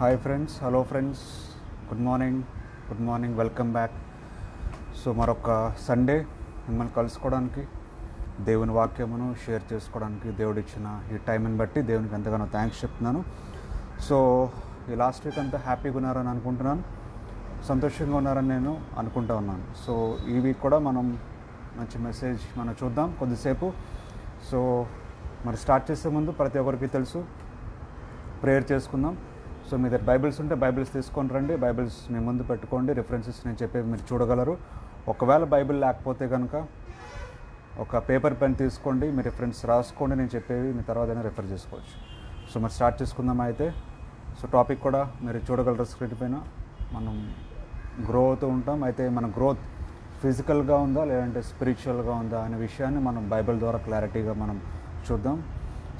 Hi friends, hello friends, good morning, welcome back. So మరొక Sunday మిమ్మల్ని కలుసుకోవడానికి, దేవుని వాక్యమును షేర్ చేసుకోవడానికి దేవుడిచ్చిన ఈ టైంని బట్టి దేవునికి ఎంతగానో థ్యాంక్స్ చెప్తున్నాను. సో ఈ లాస్ట్ వీక్ అంతా హ్యాపీగా ఉన్నారని అనుకుంటున్నాను, సంతోషంగా ఉన్నారని నేను అనుకుంటా ఉన్నాను. సో ఈ వీక్ కూడా మనం మంచి మెసేజ్ మనం చూద్దాం కొద్దిసేపు. సో మరి స్టార్ట్ చేసే ముందు ప్రతి ఒక్కరికి తెలుసు, ప్రేయర్ చేసుకుందాం. సో మీ దగ్గర బైబిల్స్ ఉంటే బైబిల్స్ తీసుకొని రండి, బైబిల్స్ మీ ముందు పెట్టుకోండి, రిఫరెన్సెస్ నేను చెప్పేవి మీరు చూడగలరు. ఒకవేళ బైబిల్ లేకపోతే కనుక ఒక పేపర్ పెన్ తీసుకోండి, మీ రిఫరెన్స్ రాసుకోండి, నేను చెప్పేవి మీ తర్వాతైనా రిఫర్ చేసుకోవచ్చు. సో మరి స్టార్ట్ చేసుకుందాం అయితే. సో టాపిక్ కూడా మీరు చూడగలరు స్క్రీన్ పైన. మనం గ్రో అవుతూ ఉంటాం, అయితే మన గ్రోత్ ఫిజికల్గా ఉందా లేదంటే స్పిరిచువల్గా ఉందా అనే విషయాన్ని మనం బైబిల్ ద్వారా క్లారిటీగా మనం చూద్దాం.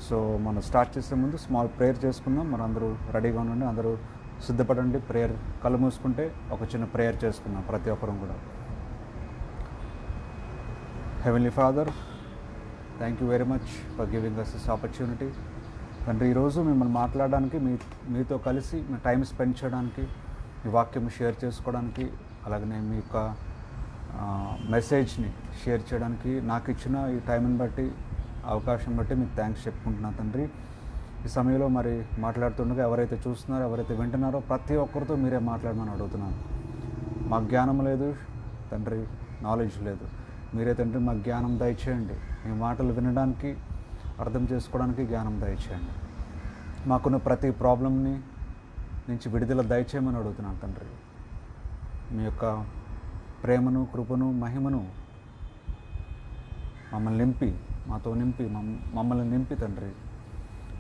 సో మనం స్టార్ట్ చేసే ముందు స్మాల్ ప్రేయర్ చేసుకుందాం. మనం అందరూ రెడీగా ఉండండి, అందరూ సిద్ధపడండి. ప్రేయర్ కళ్ళు మూసుకుంటే ఒక చిన్న ప్రేయర్ చేసుకుందాం ప్రతి ఒక్కరం కూడా. Heavenly father, thank you very much for giving us this opportunity. తండ్రి, ఈరోజు మిమ్మల్ని మాట్లాడడానికి, మీతో కలిసి మీ టైం స్పెండ్ చేయడానికి, మీ వాక్యం షేర్ చేసుకోవడానికి, అలాగనే మీ యొక్క మెసేజ్ని షేర్ చేయడానికి నాకు ఇచ్చిన ఈ టైంని బట్టి, అవకాశం బట్టి మీకు థ్యాంక్స్ చెప్పుకుంటున్నాను తండ్రి. ఈ సమయంలో మరి మాట్లాడుతుండగా ఎవరైతే చూస్తున్నారో, ఎవరైతే వింటున్నారో ప్రతి ఒక్కరితో మీరే మాట్లాడమని అడుగుతున్నాను. మాకు జ్ఞానం లేదు తండ్రి, నాలెడ్జ్ లేదు. మీరే తండ్రి మాకు జ్ఞానం దయచేయండి, మీ మాటలు వినడానికి, అర్థం చేసుకోవడానికి జ్ఞానం దయచేయండి. మాకున్న ప్రతి ప్రాబ్లంని నుంచి విడుదల దయచేయమని అడుగుతున్నాను తండ్రి. మీ యొక్క ప్రేమను, కృపను, మహిమను మమ్మల్ని నింపి, మాతో నింపి, మమ్మల్ని నింపి తండ్రి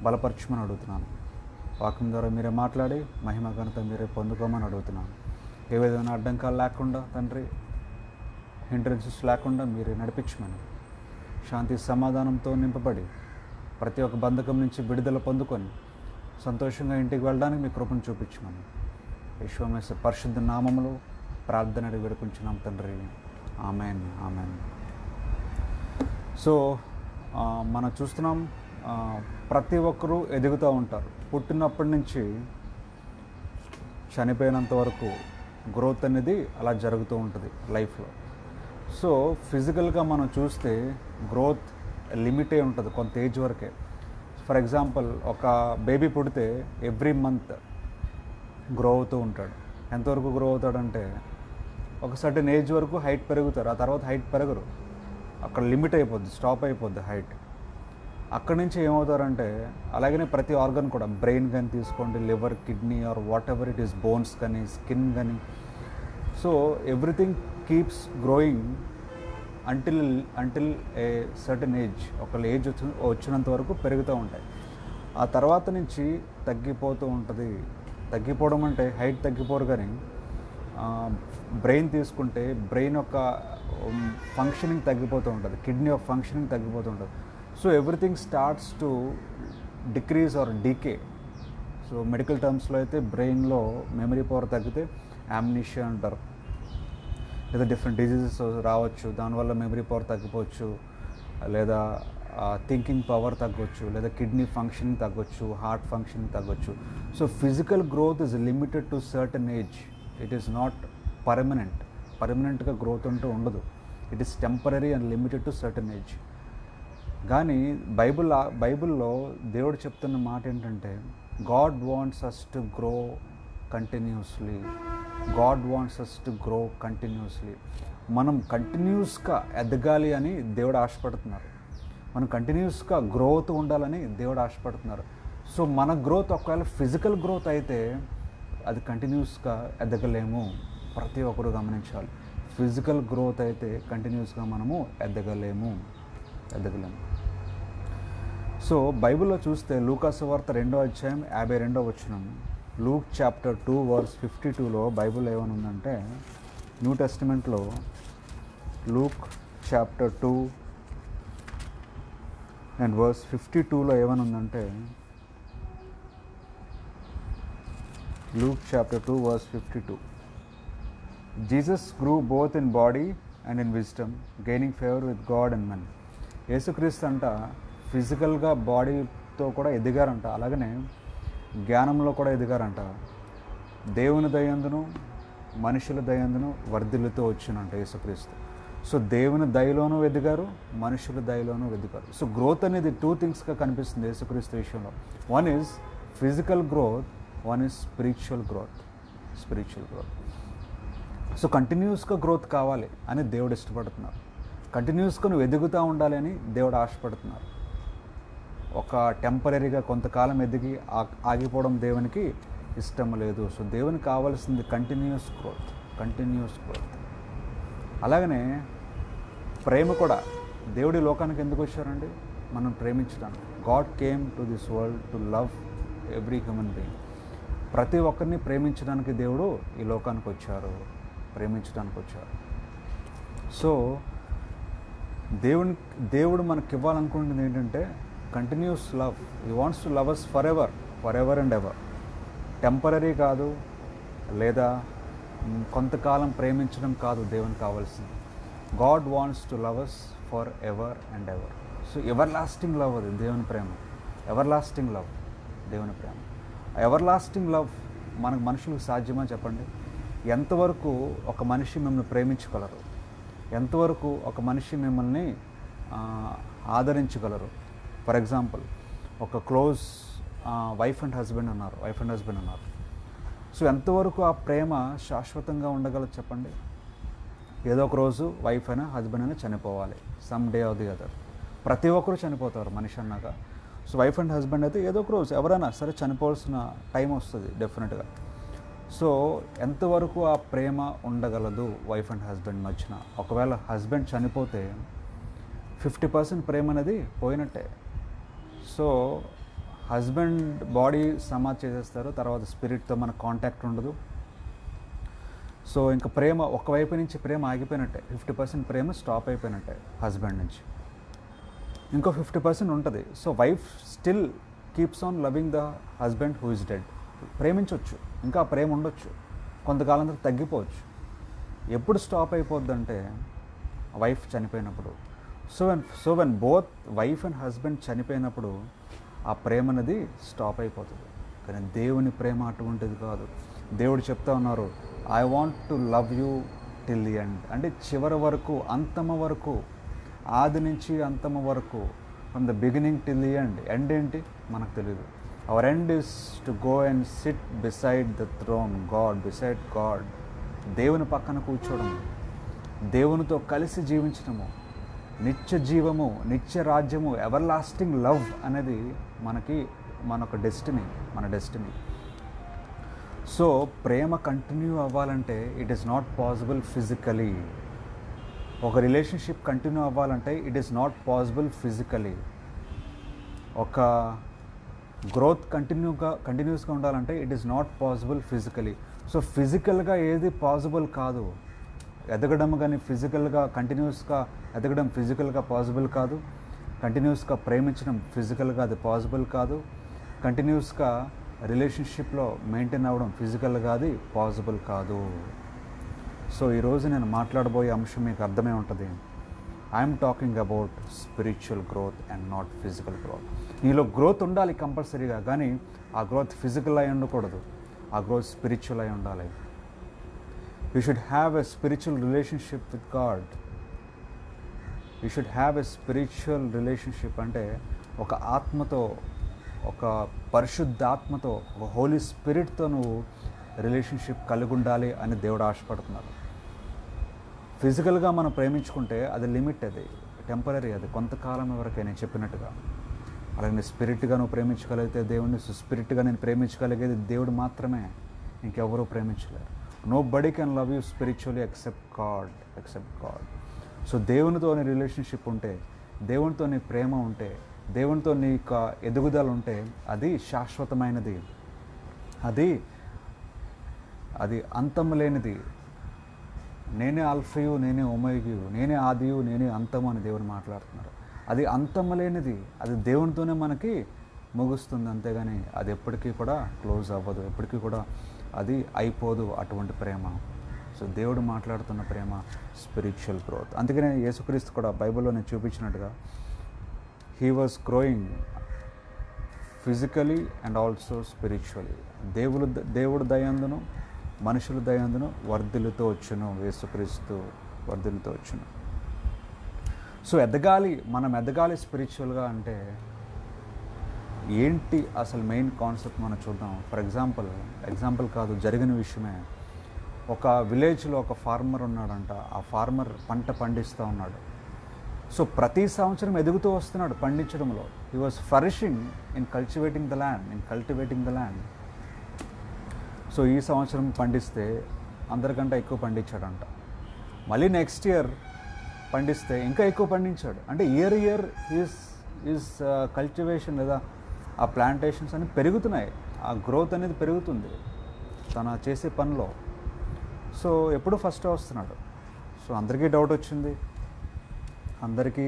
బలపరచమని అడుగుతున్నాను. వాక్యం ద్వారా మీరే మాట్లాడి మహిమ ఘనత మీరే పొందుకోమని అడుగుతున్నాను. ఏ విధమైన అడ్డంకాలు లేకుండా తండ్రి, హిండ్రెన్సెస్ లేకుండా మీరే నడిపించమని, శాంతి సమాధానంతో నింపబడి ప్రతి ఒక్క బంధకం నుంచి విడుదల పొందుకొని సంతోషంగా ఇంటికి వెళ్ళడానికి మీ కృపను చూపించమని యేసు పరిశుద్ధ నామములో ప్రార్థన అడిగి వేడుకుంటున్నాం తండ్రి. Amen, amen. సో మనం చూస్తున్నాం, ప్రతి ఒక్కరూ ఎదుగుతూ ఉంటారు. పుట్టినప్పటి నుంచి చనిపోయినంత వరకు గ్రోత్ అనేది అలా జరుగుతూ ఉంటుంది లైఫ్లో. సో ఫిజికల్గా మనం చూస్తే గ్రోత్ లిమిటే ఉంటుంది, కొంత ఏజ్ వరకే. ఫర్ ఎగ్జాంపుల్, ఒక బేబీ పుడితే ఎవ్రీ మంత్ గ్రో అవుతూ ఉంటాడు. ఎంతవరకు గ్రో అవుతాడంటే ఒక సర్టెన్ ఏజ్ వరకు హైట్ పెరుగుతారు, ఆ తర్వాత హైట్ పెరగరు, అక్కడ లిమిట్ అయిపోద్ది, స్టాప్ అయిపోద్ది హైట్. అక్కడి నుంచి ఏమవుతారంటే, అలాగనే ప్రతి ఆర్గన్ కూడా, బ్రెయిన్ కానీ తీసుకోండి, liver, kidney or whatever it is, bones కానీ, స్కిన్ కానీ. So everything keeps growing until a certain age. ఒక ఏజ్ వచ్చినంత వరకు పెరుగుతూ ఉంటాయి. ఆ తర్వాత నుంచి తగ్గిపోతూ ఉంటుంది. తగ్గిపోవడం అంటే హైట్ తగ్గిపోరు, కానీ బ్రెయిన్ తీసుకుంటే బ్రెయిన్ యొక్క ఫంక్షనింగ్ తగ్గిపోతూ ఉంటుంది, కిడ్నీ యొక్క ఫంక్షనింగ్ తగ్గిపోతూ ఉంటుంది. So everything starts to decrease or decay. So medical టర్మ్స్లో అయితే బ్రెయిన్లో మెమరీ పవర్ తగ్గితే యామ్నీషియా అంటారు, లేదా డిఫరెంట్ డిజీజెస్ రావచ్చు, దానివల్ల మెమరీ పవర్ తగ్గిపోవచ్చు, లేదా థింకింగ్ పవర్ తగ్గొచ్చు, లేదా కిడ్నీ ఫంక్షనింగ్ తగ్గొచ్చు, హార్ట్ ఫంక్షనింగ్ తగ్గొచ్చు. So physical growth is limited to certain age. It is not పర్మనెంట్గా గ్రోత్ అంటూ ఉండదు. It is temporary and limited to certain age. కానీ బైబిల్లో దేవుడు చెప్తున్న మాట ఏంటంటే, God wants us to grow continuously. God wants us to grow continuously. మనం కంటిన్యూస్గా ఎదగాలి అని దేవుడు ఆశపడుతున్నారు. మనం కంటిన్యూస్గా గ్రోత్ ఉండాలని దేవుడు ఆశపడుతున్నారు. సో మన గ్రోత్ ఒకవేళ ఫిజికల్ గ్రోత్ అయితే అది కంటిన్యూస్గా ఎదగలేము. ప్రతి ఒక్కరు గమనించాలి. ఫిజికల్ గ్రోత్ అయితే కంటిన్యూస్గా మనము ఎదగలేము. సో బైబిల్లో చూస్తే లూకా సువార్త 2వ అధ్యాయం 52వ వచనం, లూక్ చాప్టర్ 2 వర్స్ 52లో బైబిల్ ఏమని ఉందంటే, న్యూ టెస్టిమెంట్లో లూక్ చాప్టర్ 2 అండ్ వర్స్ 52లో ఏమని ఉందంటే, Luke chapter 2 verse 52, Jesus grew both in body and in wisdom, gaining favour with God and men. యేసుక్రీస్తు అంట ఫిజికల్గా బాడీతో కూడా ఎదిగారంట, అలాగనే జ్ఞానంలో కూడా ఎదిగారంట. దేవుని దయందును మనుషుల దయందును వర్ధిల్లుతూ వచ్చినంట యేసుక్రీస్తు. సో దేవుని దయలోనూ ఎదిగారు, మనుషుల దయలోనూ ఎదిగారు. సో గ్రోత్ అనేది 2 థింగ్స్గా కనిపిస్తుంది యేసుక్రీస్తు విషయంలో. One is physical growth, one is spiritual growth. So కంటిన్యూస్గా గ్రోత్ కావాలి అని దేవుడు ఇష్టపడుతున్నారు. కంటిన్యూస్గా నువ్వు ఎదుగుతూ ఉండాలి అని దేవుడు ఆశపడుతున్నారు. ఒక టెంపరీగా కొంతకాలం ఎదిగి ఆగిపోవడం దేవునికి ఇష్టం లేదు. సో దేవునికి కావాల్సింది కంటిన్యూస్ గ్రోత్. అలాగనే ప్రేమ కూడా. దేవుడి లోకానికి ఎందుకు వచ్చారండి? మనం ప్రేమించడానికి. God came to this world to love every human being. ప్రతి ఒక్కరిని ప్రేమించడానికి దేవుడు ఈ లోకానికి వచ్చారు, ప్రేమించడానికి వచ్చారు. సో దేవుడు మనకి ఇవ్వాలనుకుంటుంది ఏంటంటే continuous love. He wants to love us forever and ever. Temporary కాదు, లేదా కొంతకాలం ప్రేమించడం కాదు దేవునికి కావాల్సింది. God wants to love us forever and ever. So everlasting love అది దేవుని ప్రేమ. ఎవర్ లాస్టింగ్ లవ్ దేవుని ప్రేమ. ఎవర్ లాస్టింగ్ లవ్ మనకు మనుషులకు సాధ్యమా చెప్పండి? ఎంతవరకు ఒక మనిషి మిమ్మల్ని ప్రేమించగలరు? ఎంతవరకు ఒక మనిషి మిమ్మల్ని ఆదరించగలరు? ఫర్ ఎగ్జాంపుల్, ఒక క్లోజ్ వైఫ్ అండ్ హస్బెండ్ ఉన్నారు. సో ఎంతవరకు ఆ ప్రేమ శాశ్వతంగా ఉండగలదు చెప్పండి? ఏదో ఒక రోజు వైఫ్ అయినా హస్బెండ్ అయినా చనిపోవాలి. Some day or the other. ప్రతి ఒక్కరు చనిపోతారు మనిషి అన్నాక. సో వైఫ్ అండ్ హస్బెండ్ అయితే ఏదో ఒక రోజు ఎవరైనా సరే చనిపోవాల్సిన టైం వస్తుంది డెఫినెట్గా. సో ఎంతవరకు ఆ ప్రేమ ఉండగలదు వైఫ్ అండ్ హస్బెండ్ మధ్యన? ఒకవేళ హస్బెండ్ చనిపోతే 50% ప్రేమ అనేది పోయినట్టే. సో హస్బెండ్ బాడీ సమాధి చేసేస్తారు, తర్వాత స్పిరిట్తో మన కాంటాక్ట్ ఉండదు. సో ఇంకా ప్రేమ ఒకవైపు నుంచి ప్రేమ ఆగిపోయినట్టే. 50% ప్రేమ స్టాప్ అయిపోయినట్టే హస్బెండ్ నుంచి. ఇంకో 50% ఉంటుంది. So wife still keeps on loving the husband who is dead. ప్రేమించవచ్చు, ఇంకా ప్రేమ ఉండొచ్చు, కొంతకాలం తర్వాత తగ్గిపోవచ్చు. ఎప్పుడు స్టాప్ అయిపోద్దంటే వైఫ్ చనిపోయినప్పుడు. So when both wife and husband చనిపోయినప్పుడు ఆ ప్రేమ అనేది స్టాప్ అయిపోతుంది. కానీ దేవుని ప్రేమ అటువంటిది కాదు. దేవుడు చెప్తా ఉన్నారు, I want to love you till the end. అంటే చివరి వరకు, అంతమ వరకు, ఆది నుంచి అంతమ వరకు, from the beginning till the end. End ఏంటి మనకు తెలియదు. Our end is to go and sit beside the throne beside God. దేవుని పక్కన కూర్చోవడం, దేవునితో కలిసి జీవించడము, నిత్య జీవము, నిత్య రాజ్యము, ఎవర్ లాస్టింగ్ లవ్ అనేది మన డెస్టినీ. సో ప్రేమ కంటిన్యూ అవ్వాలంటే it is not possible physically. ఒక రిలేషన్షిప్ కంటిన్యూ అవ్వాలంటే it is not possible physically. ఒక గ్రోత్ కంటిన్యూస్గా ఉండాలంటే it is not possible physically. So ఫిజికల్గా ఏది పాసిబుల్ కాదు. ఎదగడం కానీ ఫిజికల్గా కంటిన్యూస్గా ఎదగడం ఫిజికల్గా పాసిబుల్ కాదు. కంటిన్యూస్గా ప్రేమించడం ఫిజికల్గా అది పాసిబుల్ కాదు. కంటిన్యూస్గా రిలేషన్షిప్లో మెయింటైన్ అవ్వడం ఫిజికల్గా అది పాసిబుల్ కాదు. సో ఈరోజు నేను మాట్లాడబోయే అంశం మీకు అర్థమై ఉంటుంది. I'm talking about spiritual growth and not physical growth. నీలో గ్రోత్ ఉండాలి కంపల్సరీగా, కానీ ఆ గ్రోత్ ఫిజికల్ అయి ఉండకూడదు. ఆ గ్రోత్ స్పిరిచువల్ అయి ఉండాలి. You should have a spiritual relationship with God. You should have a spiritual relationship అంటే ఒక ఆత్మతో, ఒక పరిశుద్ధాత్మతో, ఒక హోలీ స్పిరిట్తో నువ్వు రిలేషన్షిప్ కలిగి ఉండాలి అని దేవుడు ఆశపడుతున్నారు. ఫిజికల్గా మనం ప్రేమించుకుంటే అది లిమిట్, అది టెంపరీ, అది కొంతకాలం వరకే. నేను చెప్పినట్టుగా అలాగే స్పిరిట్గా నువ్వు ప్రేమించగలిగితే దేవుడిని, స్పిరిట్గా నేను ప్రేమించగలిగేది దేవుడు మాత్రమే, ఇంకెవరూ ప్రేమించలేరు. Nobody can love you spiritually except God. So దేవునితో నీ రిలేషన్షిప్ ఉంటే, దేవునితో నీ ప్రేమ ఉంటే, దేవునితో నీ యొక్క ఎదుగుదల ఉంటే అది శాశ్వతమైనది, అది అంతం లేనిది. నేనే ఆల్ఫయు, నేనే ఒమేగయు, నేనే ఆదియు, నేనే అంతము అని దేవుడు మాట్లాడుతున్నారు. అది అంతం లేనిది, అది దేవునితోనే మనకి ముగుస్తుంది, అంతేగాని అది ఎప్పటికీ కూడా క్లోజ్ అవ్వదు, ఎప్పటికీ కూడా అది అయిపోదు అటువంటి ప్రేమ. సో దేవుడు మాట్లాడుతున్న ప్రేమ స్పిరిచువల్ గ్రోత్. అందుకనే యేసుక్రీస్తు కూడా బైబిల్లో నేను చూపించినట్టుగా he was growing physically and also spiritually. దేవుడు దయందును మనుషుల దయందును వర్ధిల్లుతూ వచ్చును, యేసుక్రీస్తు వర్ధిల్లుతూ వచ్చును. సో మనం ఎదగాలి స్పిరిచువల్గా అంటే ఏంటి అసలు మెయిన్ కాన్సెప్ట్ మనం చూద్దాం. ఫర్ ఎగ్జాంపుల్ కాదు, జరిగిన విషయమే. ఒక విలేజ్లో ఒక ఫార్మర్ ఉన్నాడంట. ఆ ఫార్మర్ పంట పండిస్తూ ఉన్నాడు. సో ప్రతి సంవత్సరం ఎదుగుతూ వస్తున్నాడు పండించడంలో. He was flourishing in cultivating the land. So ఈ సంవత్సరం పండిస్తే అందరికంటే ఎక్కువ పండించాడంట. మళ్ళీ నెక్స్ట్ ఇయర్ పండిస్తే ఇంకా ఎక్కువ పండించాడు. అంటే ఇయర్ ఈజ్ కల్టివేషన్ లేదా ఆ ప్లాంటేషన్స్ అన్ని పెరుగుతున్నాయి. ఆ గ్రోత్ అనేది పెరుగుతుంది తన చేసే పనిలో. సో ఎప్పుడు ఫస్ట్ వస్తున్నాడు. సో అందరికీ డౌట్ వచ్చింది, అందరికీ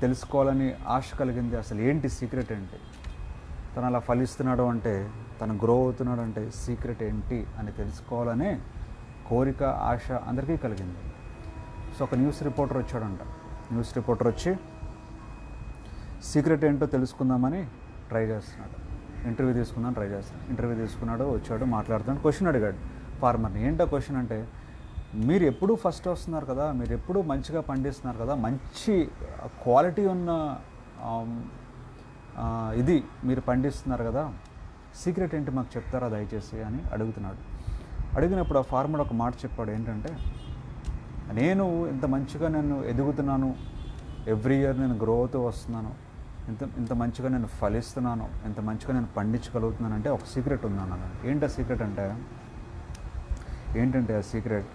తెలుసుకోవాలని ఆశ కలిగింది. అసలు ఏంటి సీక్రెట్ ఏంటి, తను అలా ఫలిస్తున్నాడు అంటే, తను గ్రో అవుతున్నాడు అంటే సీక్రెట్ ఏంటి అని తెలుసుకోవాలనే కోరిక, ఆశ అందరికీ కలిగింది. సో ఒక న్యూస్ రిపోర్టర్ వచ్చి సీక్రెట్ ఏంటో తెలుసుకుందామని ట్రై చేస్తున్నాడు. ఇంటర్వ్యూ తీసుకున్నాడు, వచ్చాడు, మాట్లాడుతున్నాడు. క్వశ్చన్ అడిగాడు ఫార్మర్ని. ఏంటో క్వశ్చన్ అంటే, మీరు ఎప్పుడూ ఫస్ట్ వస్తున్నారు కదా, మీరు ఎప్పుడూ మంచిగా పండిస్తున్నారు కదా, మంచి క్వాలిటీ ఉన్న ఇది మీరు పండిస్తున్నారు కదా, సీక్రెట్ ఏంటి మాకు చెప్తారా దయచేసి అని అడుగుతున్నాడు. అడిగినప్పుడు ఆ ఫార్మర్ ఒక మాట చెప్పాడు. ఏంటంటే, నేను ఇంత మంచిగా నేను ఎదుగుతున్నాను, ఎవ్రీ ఇయర్ నేను గ్రో అవుతూ వస్తున్నాను, ఇంత మంచిగా నేను ఫలిస్తున్నాను, ఇంత మంచిగా నేను పండించగలుగుతున్నాను అంటే ఒక సీక్రెట్ ఉందన్నాను. ఏంటి ఆ సీక్రెట్ అంటే, ఆ సీక్రెట్,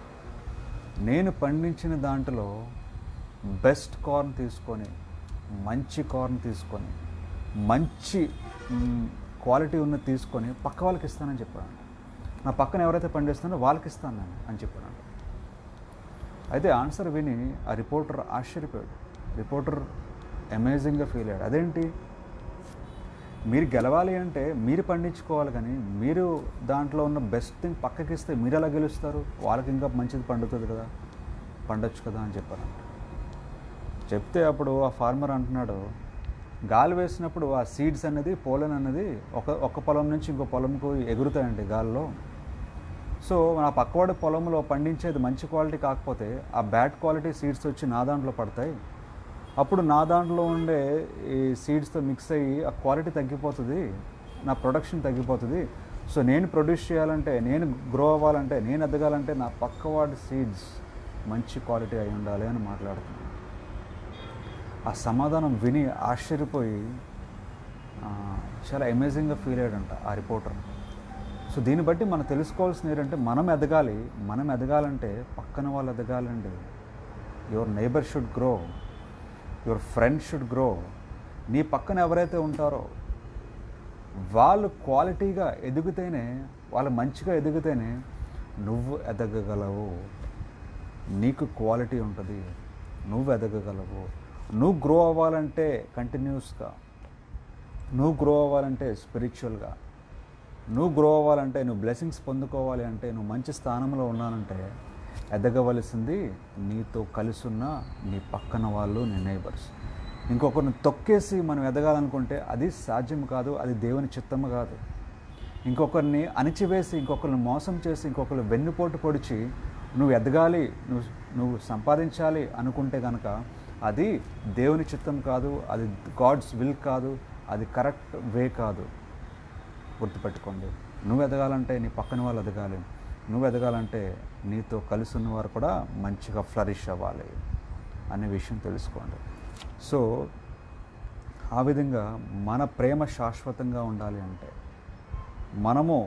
నేను పండించిన దాంట్లో బెస్ట్ కార్న్ తీసుకొని, మంచి కార్న్ తీసుకొని, మంచి క్వాలిటీ ఉన్నది తీసుకొని పక్క వాళ్ళకి ఇస్తానని చెప్పాను. నా పక్కన ఎవరైతే పండిస్తున్నారో వాళ్ళకి ఇస్తాను నేను అని చెప్పాను. అయితే ఆన్సర్ విని ఆ రిపోర్టర్ ఆశ్చర్యపోయాడు. రిపోర్టర్ అమేజింగ్గా ఫీల్ అయ్యాడు. అదేంటి, మీరు గెలవాలి అంటే మీరు పండించుకోవాలి, కానీ మీరు దాంట్లో ఉన్న బెస్ట్ థింగ్ పక్కకి ఇస్తే మీరు ఎలా గెలుస్తారు, వాళ్ళకి ఇంకా మంచిది పండొచ్చు కదా అని చెప్పారు. చెప్తే అప్పుడు ఆ ఫార్మర్ అంటున్నాడు, గాలి వేసినప్పుడు ఆ సీడ్స్ అనేది, పోలన్ అనేది ఒక పొలం నుంచి ఇంకో పొలంకు ఎగురుతాయండి గాల్లో. సో నా పక్కవాడి పొలంలో పండించేది మంచి క్వాలిటీ కాకపోతే ఆ బ్యాడ్ క్వాలిటీ సీడ్స్ వచ్చి నా దాంట్లో పడతాయి. అప్పుడు నా దాంట్లో ఉండే ఈ సీడ్స్తో మిక్స్ అయ్యి ఆ క్వాలిటీ తగ్గిపోతుంది, నా ప్రొడక్షన్ తగ్గిపోతుంది. సో నేను ప్రొడ్యూస్ చేయాలంటే, నేను గ్రో అవ్వాలంటే, నేను ఎదగాలంటే నా పక్కవాడి సీడ్స్ మంచి క్వాలిటీ అయి ఉండాలి అని మాట్లాడుతున్నాను. ఆ సమాధానం విని ఆశ్చర్యపోయి చాలా అమేజింగ్గా ఫీల్ అయ్యాడంట ఆ రిపోర్టర్. సో దీన్ని బట్టి మనం తెలుసుకోవాల్సింది ఏంటంటే, మనం ఎదగాలంటే పక్కన వాళ్ళు ఎదగాలండి. Your neighbour should grow, your friend should grow. నీ పక్కన ఎవరైతే ఉంటారో వాళ్ళు క్వాలిటీగా ఎదిగితేనే, వాళ్ళు మంచిగా ఎదిగితేనే నువ్వు ఎదగగలవు. నీకు క్వాలిటీ ఉంటుంది, నువ్వు ఎదగగలవు. నువ్వు గ్రో అవ్వాలంటే కంటిన్యూస్గా, నువ్వు గ్రో అవ్వాలంటే స్పిరిచువల్గా, నువ్వు గ్రో అవ్వాలంటే, నువ్వు బ్లెస్సింగ్స్ పొందుకోవాలి అంటే, నువ్వు మంచి స్థానంలో ఉన్నానంటే ఎదగవలసింది నీతో కలిసి ఉన్న నీ పక్కన వాళ్ళు, నీ నైబర్స్. ఇంకొకరిని తొక్కేసి మనం ఎదగాలనుకుంటే అది సాధ్యం కాదు, అది దేవుని చిత్తము కాదు. ఇంకొకరిని అణిచివేసి, ఇంకొకరిని మోసం చేసి, ఇంకొకరిని వెన్నుపోటు పొడిచి నువ్వు ఎదగాలి, నువ్వు సంపాదించాలి అనుకుంటే కనుక అది దేవుని చిత్తం కాదు, అది గాడ్స్ విల్ కాదు, అది కరెక్ట్ వే కాదు. గుర్తుపెట్టుకోండి, నువ్వు ఎదగాలంటే నీ పక్కన వాళ్ళు ఎదగాలి, నువ్వు ఎదగాలంటే నీతో కలిసి ఉన్నవారు కూడా మంచిగా ఫ్లరిష్ అవ్వాలి అనే విషయం తెలుసుకోండి. సో ఆ విధంగా మన ప్రేమ శాశ్వతంగా ఉండాలి అంటే, మనము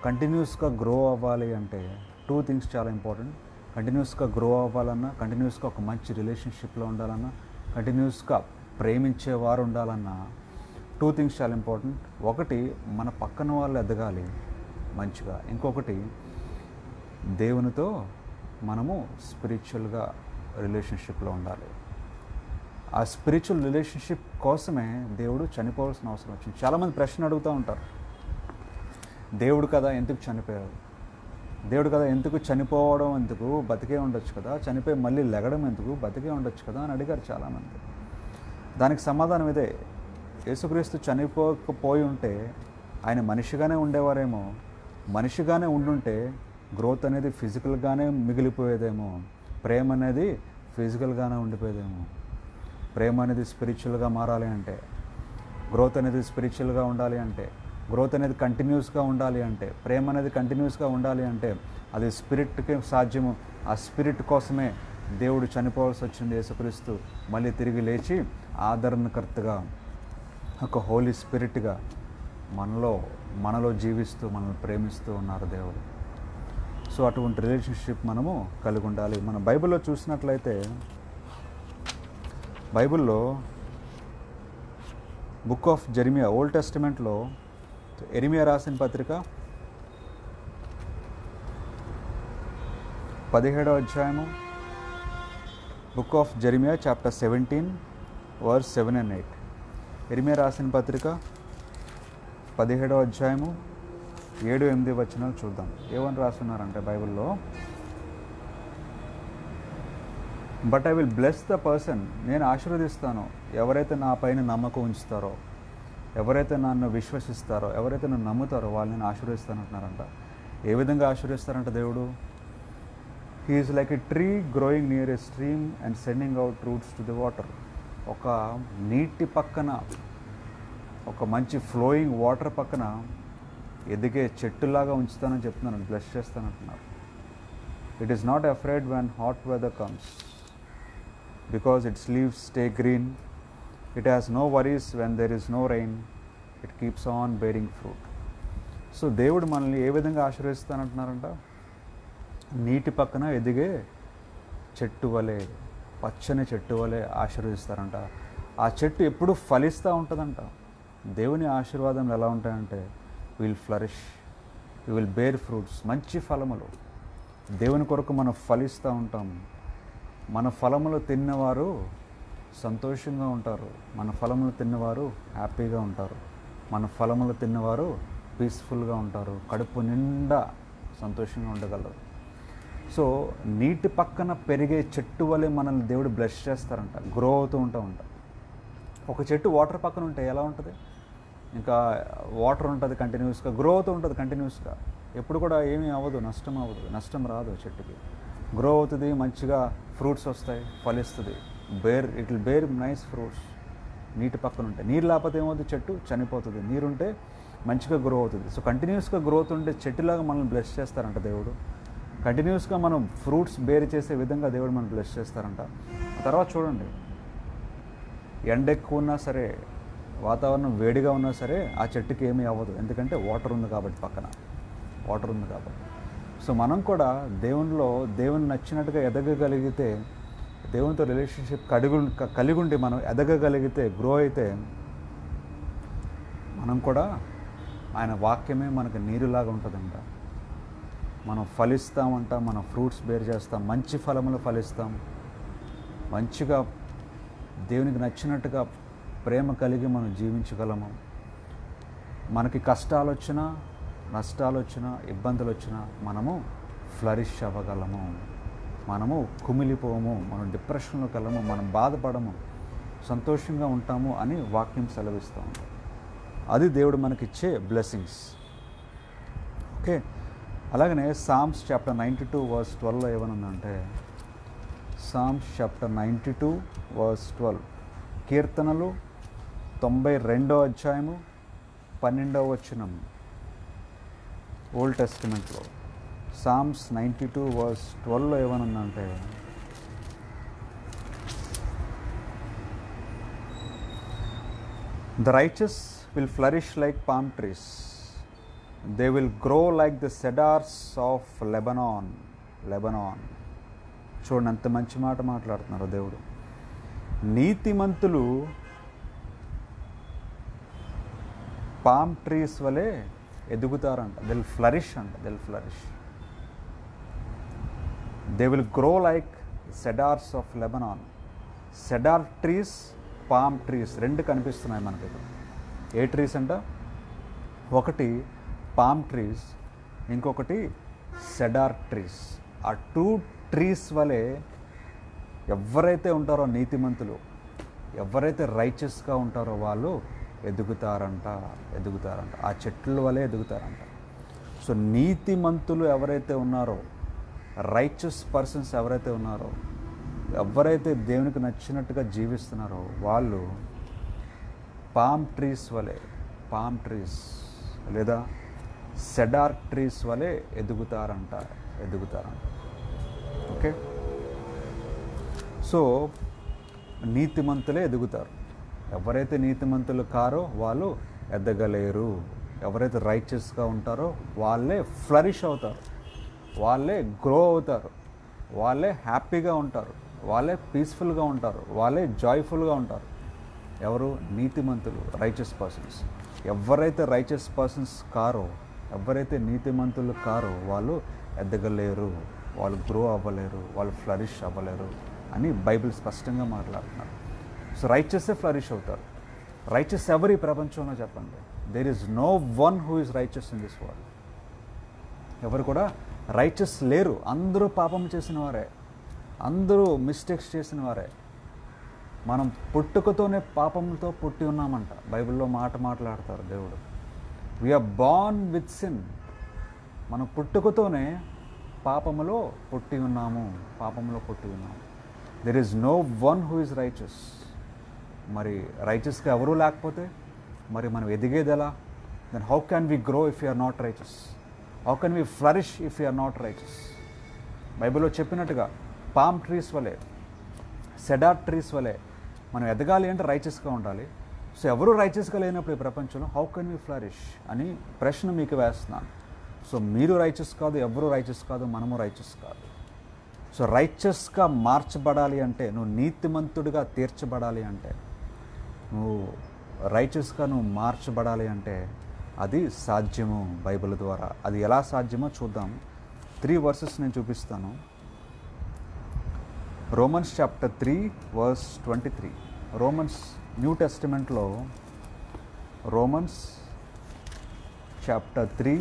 కంటిన్యూస్గా గ్రో అవ్వాలి అంటే 2 థింగ్స్ చాలా ఇంపార్టెంట్. కంటిన్యూస్గా గ్రో అవ్వాలన్నా, కంటిన్యూస్గా ఒక మంచి రిలేషన్షిప్లో ఉండాలన్నా, కంటిన్యూస్గా ప్రేమించేవారు ఉండాలన్నా 2 థింగ్స్ చాలా ఇంపార్టెంట్. ఒకటి, మన పక్కన వాళ్ళు ఎదగాలి మంచిగా. ఇంకొకటి, దేవునితో మనము స్పిరిచువల్గా రిలేషన్షిప్లో ఉండాలి. ఆ స్పిరిచువల్ రిలేషన్షిప్ కోసమే దేవుడు చనిపోవాల్సిన అవసరం వచ్చింది. చాలామంది ప్రశ్న అడుగుతూ ఉంటారు, దేవుడు కదా ఎందుకు చనిపోయాడు, దేవుడు కదా ఎందుకు చనిపోవడం, ఎందుకు బతికే ఉండొచ్చు కదా, చనిపోయి మళ్ళీ లెగడం ఎందుకు, బతికే ఉండొచ్చు కదా అని అడిగారు చాలామంది. దానికి సమాధానం ఇదే, యేసుక్రీస్తు చనిపోకపోయి ఉంటే ఆయన మనిషిగానే ఉండేవారేమో. మనిషిగానే ఉండుంటే గ్రోత్ అనేది ఫిజికల్గానే మిగిలిపోయేదేమో, ప్రేమ అనేది ఫిజికల్గానే ఉండిపోయేదేమో. ప్రేమ అనేది స్పిరిచువల్గా మారాలి అంటే, గ్రోత్ అనేది స్పిరిచువల్గా ఉండాలి అంటే, గ్రోత్ అనేది కంటిన్యూస్గా ఉండాలి అంటే, ప్రేమ అనేది కంటిన్యూస్గా ఉండాలి అంటే అది స్పిరిట్కి సాధ్యము. ఆ స్పిరిట్ కోసమే దేవుడు చనిపోవాల్సి వచ్చింది. యేసుక్రీస్తు మళ్ళీ తిరిగి లేచి ఆదరణకర్తగా ఒక హోలీ స్పిరిట్గా మనలో జీవిస్తూ మనల్ని ప్రేమిస్తూ ఉన్నారు దేవుడు. సో అటువంటి రిలేషన్షిప్ మనము కలిగి ఉండాలి. మన బైబిల్లో చూసినట్లయితే, బైబిల్లో బుక్ ఆఫ్ జెరిమియా, ఓల్డ్ టెస్టిమెంట్లో ఎరిమియా రాసిన పత్రిక 17వ అధ్యాయము, book of Jeremiah chapter 17 verse 7 and 8. Jeremiah రాసిన పత్రిక 17వ అధ్యాయము 7-8 వచనాలు చూద్దాం. ఏమని రాస్తున్నారంటే బైబిల్లో, but I will bless the person, నేను ఆశీర్వదిస్తాను ఎవరైతే నా పైన నమ్మకం ఉంచుతారో, ఎవరైతే నన్ను విశ్వసిస్తారో, ఎవరైతే నన్ను నమ్ముతారో వాళ్ళని నేను ఆశీర్వదిస్తానంటున్నారంట. ఏ విధంగా ఆశీర్వదిస్తారంట దేవుడు? He is like a tree growing near a stream and sending out roots to the water. ఒక నీటి పక్కన, ఒక మంచి ఫ్లోయింగ్ వాటర్ పక్కన ఎదిగే చెట్టులాగా ఉంచుతానని చెప్తున్నాను, బ్లెస్ చేస్తానంటున్నారు. It is not afraid when hot weather comes because its leaves stay green. It has no worries when there is no rain. It keeps on bearing fruit. So దేవుడు మనల్ని ఏ విధంగా ఆశీర్వదిస్తానంటున్నారంట? నీటి పక్కన ఎదిగే చెట్టు వలె, పచ్చని చెట్టు వలె ఆశీర్వదిస్తారంట. ఆ చెట్టు ఎప్పుడు ఫలిస్తూ ఉంటుందంట. దేవుని ఆశీర్వాదం ఎలా ఉంటాయంటే, will flourish, you will bear fruits, మంచి ఫలములు. దేవుని కొరకు మనం ఫలిస్తూ ఉంటాం. మన ఫలములు తిన్నవారు సంతోషంగా ఉంటారు. మన ఫలములు తిన్నవారు హ్యాపీగా ఉంటారు. మన ఫలములు తిన్నవారు పీస్ఫుల్గా ఉంటారు. కడుపు నిండా సంతోషంగా ఉండగలరు. సో నీటి పక్కన పెరిగే చెట్టు వలె మనల్ని దేవుడు బ్లెస్ చేస్తారంట, గ్రో అవుతూ ఉంటామంట. ఒక చెట్టు వాటర్ పక్కన ఉంటే ఎలా ఉంటుంది? ఇంకా వాటర్ ఉంటుంది కంటిన్యూస్గా, గ్రో అవుతూ ఉంటుంది కంటిన్యూస్గా. ఎప్పుడు కూడా ఏమీ అవ్వదు, నష్టం అవ్వదు, నష్టం రాదు. చెట్టుకి గ్రో అవుతుంది, మంచిగా ఫ్రూట్స్ వస్తాయి, ఫలిస్తుంది. It will bear nice fruits. నీటి పక్కన ఉంటే. నీరు లేకపోతే ఏమవుతుంది? చెట్టు చనిపోతుంది. నీరుంటే మంచిగా గ్రో అవుతుంది. సో కంటిన్యూస్గా గ్రోత్ ఉంటే చెట్టులాగా మనల్ని బ్లెస్ చేస్తారంట దేవుడు. కంటిన్యూస్గా మనం ఫ్రూట్స్ బేర్ చేసే విధంగా దేవుడు మనం బ్లెస్ చేస్తారంట. తర్వాత చూడండి, ఎండ ఎక్కువ ఉన్నా సరే, వాతావరణం వేడిగా ఉన్నా సరే ఆ చెట్టుకి ఏమీ అవ్వదు. ఎందుకంటే వాటర్ ఉంది కాబట్టి, పక్కన వాటర్ ఉంది కాబట్టి. సో మనం కూడా దేవుని నచ్చినట్టుగా ఎదగగలిగితే, దేవునితో రిలేషన్షిప్ కలిగి ఉండి మనం ఎదగగలిగితే, గ్రో అయితే, మనం కూడా ఆయన వాక్యమే మనకు నీరులాగా ఉంటుందంట. మనం ఫలిస్తామంట, మనం ఫ్రూట్స్ బేర్ చేస్తాం, మంచి ఫలములు ఫలిస్తాం, మంచిగా దేవునికి నచ్చినట్టుగా ప్రేమ కలిగి మనం జీవించగలము. మనకి కష్టాలు వచ్చినా, నష్టాలు వచ్చినా, ఇబ్బందులు వచ్చినా మనము ఫ్లరిష్ అవ్వగలము. మనము కుమిలిపోము, మనం డిప్రెషన్లోకి వెళ్ళము, మనం బాధపడము, సంతోషంగా ఉంటాము అని వాక్యం సెలవిస్తూ ఉంటాం. అది దేవుడు మనకిచ్చే బ్లెస్సింగ్స్. ఓకే, అలాగనే సామ్స్ చాప్టర్ 92 వర్స్ 12 ఏమనుందంటే, సామ్స్ చాప్టర్ 92 వర్స్ 12, కీర్తనలు 92వ అధ్యాయము 12వ వచనం, ఓల్డ్ టెస్టిమెంట్లో. సామ్స్ 92 వర్స్ 12 ఏమనుందంటే, the righteous will flourish like palm trees, they will grow like the cedars of Lebanon. చూడండి అంత మంచి మాట మాట్లాడుతున్నారు దేవుడు. నీతిమంతులు పామ్ ట్రీస్ వలె ఎదుగుతారంట. దే విల్ ఫ్లరిష్ అంట, they will flourish. They will grow like cedars of Lebanon. Cedar trees, palm trees రెండు కనిపిస్తున్నాయి మనకి. ఏ ట్రీస్ అంట? ఒకటి పామ్ ట్రీస్, ఇంకొకటి సెడార్ ట్రీస్. ఆ 2 ట్రీస్ వలె ఎవరైతే ఉంటారో నీతిమంతులు, ఎవరైతే రైచస్గా ఉంటారో వాళ్ళు ఎదుగుతారంట. ఆ చెట్ల వలె ఎదుగుతారంట. సో నీతిమంతులు ఎవరైతే ఉన్నారో, రైచస్ పర్సన్స్ ఎవరైతే ఉన్నారో, ఎవరైతే దేవునికి నచ్చినట్టుగా జీవిస్తున్నారో వాళ్ళు పామ్ ట్రీస్ లేదా సెడార్ ట్రీస్ వలె ఎదుగుతారంట. ఓకే, సో నీతిమంతులే ఎదుగుతారు. ఎవరైతే నీతిమంతులు కారో వాళ్ళు ఎదగలేరు. ఎవరైతే రైచస్గా ఉంటారో వాళ్ళే ఫ్లరిష్ అవుతారు, వాళ్ళే గ్రో అవుతారు, వాళ్ళే హ్యాపీగా ఉంటారు, వాళ్ళే పీస్ఫుల్గా ఉంటారు, వాళ్ళే జాయ్ఫుల్గా ఉంటారు. ఎవరు? నీతిమంతులు, రైచస్ పర్సన్స్. ఎవరైతే రైచస్ పర్సన్స్ కారో, ఎవరైతే నీతిమంతులు కారో వాళ్ళు ఎదగలేరు, వాళ్ళు గ్రో అవ్వలేరు, వాళ్ళు ఫ్లరిష్ అవ్వలేరు అని బైబిల్ స్పష్టంగా మాట్లాడుతున్నారు. సో రైచస్సే ఫ్లరిష్ అవుతారు. రైచస్ ఎవరి ప్రపంచంలో చెప్పండి? There is no one who is righteous in this world. ఎవరు కూడా రైచస్ లేరు. అందరూ పాపం చేసిన వారే, అందరూ మిస్టేక్స్ చేసిన వారే. మనం పుట్టుకతోనే పాపంతో పుట్టి ఉన్నామంట. బైబిల్లో మాట్లాడతారు దేవుడు. We are born with sin. మనం పుట్టుకతోనే పాపములో పుట్టి ఉన్నాము. There is no one who is righteous. మరి రైచస్గా ఎవరూ లేకపోతే మరి మనం ఎదిగేది ఎలా? Then how can we grow if you are not righteous? How can we flourish if you are not righteous? బైబిల్లో చెప్పినట్టుగా పామ్ ట్రీస్ వలె, సెడార్ ట్రీస్ వలె మనం ఎదగాలి అంటే రైచస్గా ఉండాలి. సో ఎవరు రైచస్గా లేనప్పుడు ఈ ప్రపంచంలో హౌ కెన్ వి ఫ్లరిష్ అని ప్రశ్న మీకు వేస్తున్నాను. సో మీరు రైచస్ కాదు, ఎవరు రైచస్ కాదు, మనము రైచస్ కాదు. సో రైచస్గా మార్చబడాలి అంటే, నువ్వు నీతిమంతుడిగా తీర్చబడాలి అంటే, నువ్వు రైచస్గా మార్చబడాలి అంటే అది సాధ్యము బైబిల్ ద్వారా. అది ఎలా సాధ్యమో చూద్దాం. 3 verses నేను చూపిస్తాను. Romans chapter 3 verse 23. Romans new టెస్టిమెంట్లో రోమన్స్ చాప్టర్ 3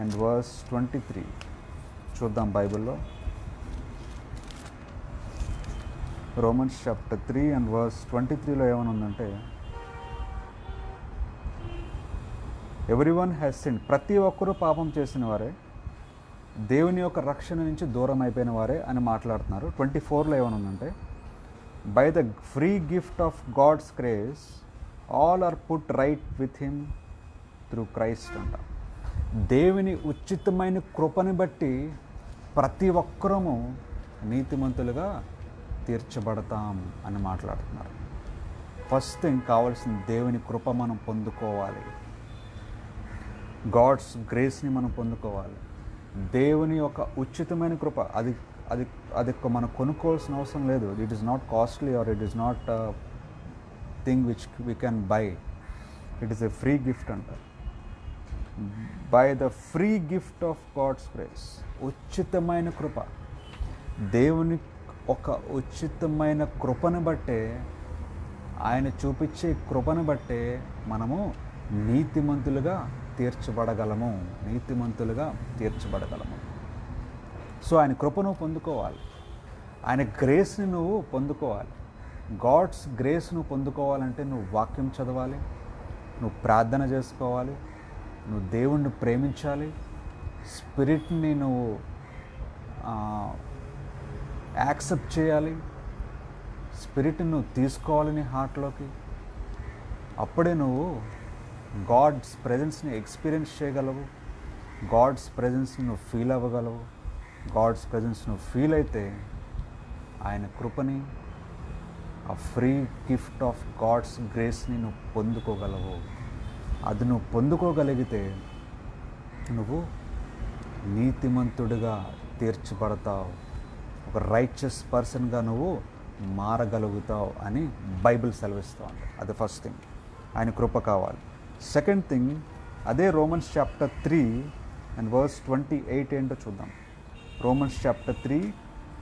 and verse 23 చూద్దాం బైబిల్లో. రోమన్స్ చాప్టర్ 3 and verse 23లో ఏమని ఉందంటే, ఎవ్రీవన్ హ్యాస్ సిన్డ్. ప్రతి ఒక్కరూ పాపం చేసిన వారే, దేవుని యొక్క రక్షణ నుంచి దూరం అయిపోయిన వారే అని మాట్లాడుతున్నారు. 24లో ఏమనుందంటే, by the free gift of God's grace all are put right with him through Christ అంట. దేవుని ఉచితమైన కృపని బట్టి ప్రతి ఒక్కరము నీతిమంతులుగా తీర్చబడతాం అని మాట్లాడుతున్నారు. ఫస్ట్ థింగ్ కావాల్సిన దేవుని కృప మనం పొందుకోవాలి. గాడ్స్ గ్రేస్ని మనం పొందుకోవాలి. దేవుని యొక్క ఉచితమైన కృప, అది అది అది మనం కొనుక్కోవాల్సిన అవసరం లేదు. It is not costly or it is not thing which we can buy. It is a free gift అంట. By the free gift of God's grace. ఉచితమైన కృప, దేవుని ఒక ఉచితమైన కృపను బట్టే, ఆయన చూపించే కృపను బట్టే మనము నీతిమంతులుగా తీర్చబడగలము. సో ఆయన కృపను పొందుకోవాలి, ఆయన గ్రేస్ని నువ్వు పొందుకోవాలి. గాడ్స్ గ్రేస్ నువ్వు పొందుకోవాలంటే నువ్వు వాక్యం చదవాలి, నువ్వు ప్రార్థన చేసుకోవాలి, నువ్వు దేవుణ్ణి ప్రేమించాలి, స్పిరిట్ని నువ్వు యాక్సెప్ట్ చేయాలి, స్పిరిట్ని నువ్వు తీసుకోవాలి నీ హార్ట్లోకి. అప్పుడే నువ్వు గాడ్స్ ప్రెజెన్స్ని ఎక్స్పీరియన్స్ చేయగలవు, గాడ్స్ ప్రెజెన్స్ని నువ్వు ఫీల్ అవ్వగలవు. గాడ్స్ ప్రెజెన్స్ నువ్వు ఫీల్ అయితే ఆయన కృపని, ఆ ఫ్రీ గిఫ్ట్ ఆఫ్ గాడ్స్ గ్రేస్ని నువ్వు పొందుకోగలవు. అది నువ్వు పొందుకోగలిగితే నువ్వు నీతిమంతుడిగా తీర్చబడతావు, ఒక రైచస్ పర్సన్గా నువ్వు మారగలుగుతావు అని బైబిల్ సెలవిస్తూ ఉంది. అది ఫస్ట్ థింగ్, ఆయన కృప కావాలి. సెకండ్ థింగ్, అదే రోమన్స్ చాప్టర్ 3 and verse 28 ఏంటో చూద్దాం. రోమన్స్ చాప్టర్ 3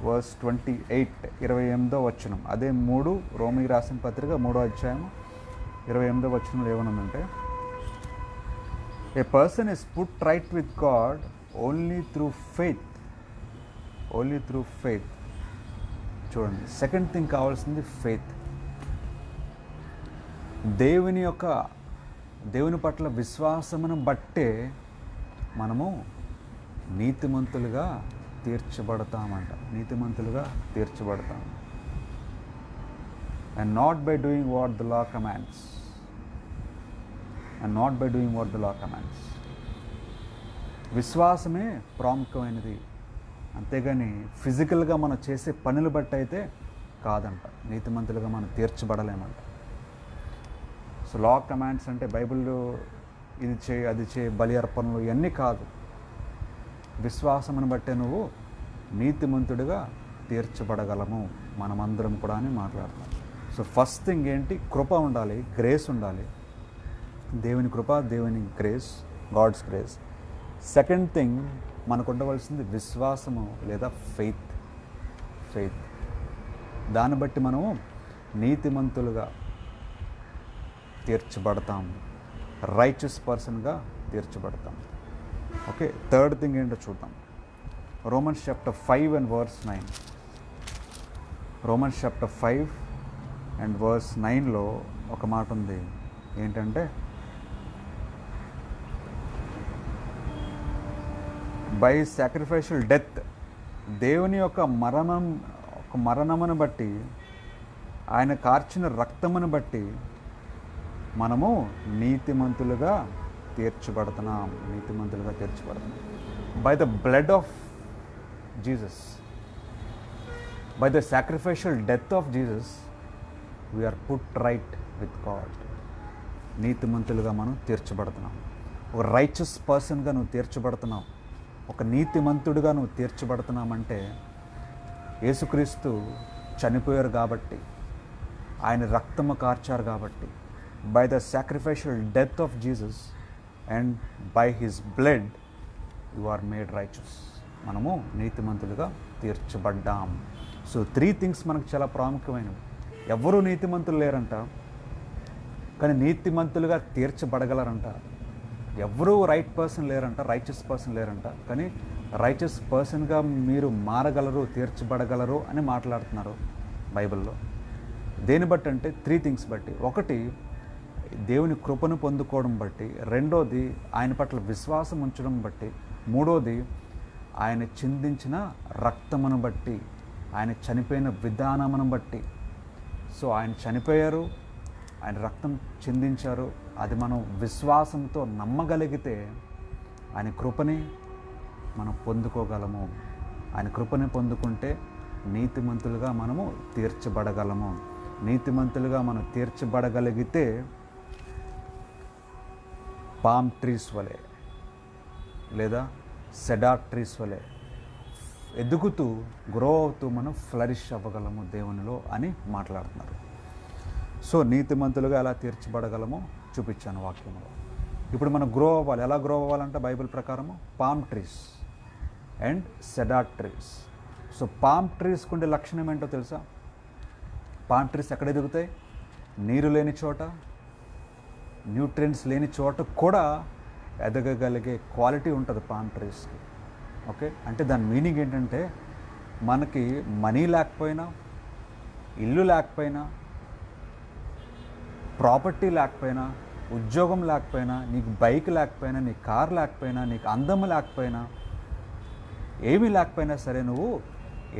verse 28, 28వ వచనం. అదే 3 రోమీకి రాసిన పత్రిక 3వ అధ్యాయం 28వ వచనంలో ఏమనుందంటే, a person is put right with God only through faith. చూడండి, సెకండ్ థింగ్ కావాల్సింది ఫెయిత్. దేవుని పట్ల విశ్వాసమును బట్టే మనము నీతిమంతులుగా తీర్చబడతామంట. నీతిమంతులుగా తీర్చబడతాం. And not by doing what the law commands. And not by doing what the law commands. విశ్వాసమే ప్రాముఖ్యమైనది, అంతేగాని ఫిజికల్గా మనం చేసే పనులు బట్టి అయితే కాదంట. నీతిమంతులుగా మనం తీర్చబడలేమంట. సో లా కమాండ్స్ అంటే బైబిల్లో ఇది చేయి అది చేయి బలి అర్పణలు ఇవన్నీ కాదు. విశ్వాసమును బట్టే నువ్వు నీతిమంతుడిగా తీర్చబడగలము మనమందరం కూడా అని మాట్లాడుతున్నాం. సో ఫస్ట్ థింగ్ ఏంటి? కృప ఉండాలి, గ్రేస్ ఉండాలి. దేవుని కృప, దేవుని grace, God's grace. Second thing మనకు ఉండవలసింది విశ్వాసము లేదా ఫెయిత్. దాన్ని బట్టి మనము నీతిమంతులుగా తీర్చబడతాం, రైచియస్ పర్సన్గా తీర్చబడతాం. ఓకే, థర్డ్ థింగ్ ఏంటో చూద్దాం. Romans chapter 5 and verse 9. Romans chapter 5 and verse 9లో ఒక మాట ఉంది. ఏంటంటే బై సాక్రిఫైషల్ డెత్, దేవుని యొక్క మరణమును బట్టి, ఆయన కార్చిన రక్తమును బట్టి మనము నీతిమంతులుగా తీర్చబడుతున్నాం. By the blood of Jesus, by the sacrificial death of Jesus we are put right with God. నీతిమంతులుగా మనం తీర్చబడుతున్నాం. ఒక రైచియస్ పర్సన్గా నువ్వు తీర్చబడుతున్నావు, ఒక నీతిమంతుడిగా నువ్వు తీర్చబడుతున్నామంటే యేసుక్రీస్తు చనిపోయారు కాబట్టి, ఆయన రక్తము కార్చారు కాబట్టి, by the sacrificial death of Jesus and by his blood you are made righteous. మనము నీతిమంతులుగా తీర్చబడ్డాం. సో 3 థింగ్స్ మనకు చాలా ప్రాముఖ్యమైనవి. ఎవరూ నీతిమంతులు లేరంట, కానీ నీతిమంతులుగా తీర్చబడగలరంట. ఎవరూ రైట్ పర్సన్ లేరంట, రైచియస్ పర్సన్ లేరంట, కానీ రైచియస్ పర్సన్గా మీరు మారగలరు, తీర్చబడగలరు అని మాట్లాడుతున్నారు బైబిల్లో. దేని బట్టి అంటే 3 థింగ్స్ బట్టి. ఒకటి, దేవుని కృపను పొందుకోవడం బట్టి. రెండోది, ఆయన పట్ల విశ్వాసం ఉంచడం బట్టి. మూడోది, ఆయన చిందించిన రక్తమును బట్టి, ఆయన చనిపోయిన విధానమును బట్టి. సో ఆయన చనిపోయారు, ఆయన రక్తం చిందించారు, అది మనం విశ్వాసంతో నమ్మగలిగితే ఆయన కృపని మనం పొందుకోగలము. ఆయన కృపని పొందుకుంటే నీతిమంతులుగా మనము తీర్చబడగలము. నీతిమంతులుగా మనం తీర్చబడగలిగితే పామ్ ట్రీస్ వలె లేదా సెడార్ ట్రీస్ వలె ఎదుగుతూ గ్రో అవుతూ మనం ఫ్లరిష్ అవ్వగలము దేవునిలో అని మాట్లాడుతున్నారు. సో నీతిమంతులుగా ఎలా తీర్చబడగలమో చూపించాను వాక్యంలో. ఇప్పుడు మనం గ్రో అవ్వాలి. ఎలా గ్రో అవ్వాలంటే బైబిల్ ప్రకారము palm trees and cedar trees. So palm ట్రీస్కి ఉండే లక్షణం ఏంటో తెలుసా? పామ్ ట్రీస్ ఎక్కడ ఎదుగుతాయి? నీరు లేని చోట, న్యూట్రియంట్స్ లేని చోట కూడా ఎదగగలిగే క్వాలిటీ ఉంటుంది పామ్ ట్రీస్కి. ఓకే, అంటే దాని మీనింగ్ ఏంటంటే మనకి మనీ లేకపోయినా, ఇల్లు లేకపోయినా, ప్రాపర్టీ లేకపోయినా, ఉద్యోగం లేకపోయినా, నీకు బైక్ లేకపోయినా, నీకు కార్ లేకపోయినా, నీకు అందం లేకపోయినా, ఏమీ లేకపోయినా సరే నువ్వు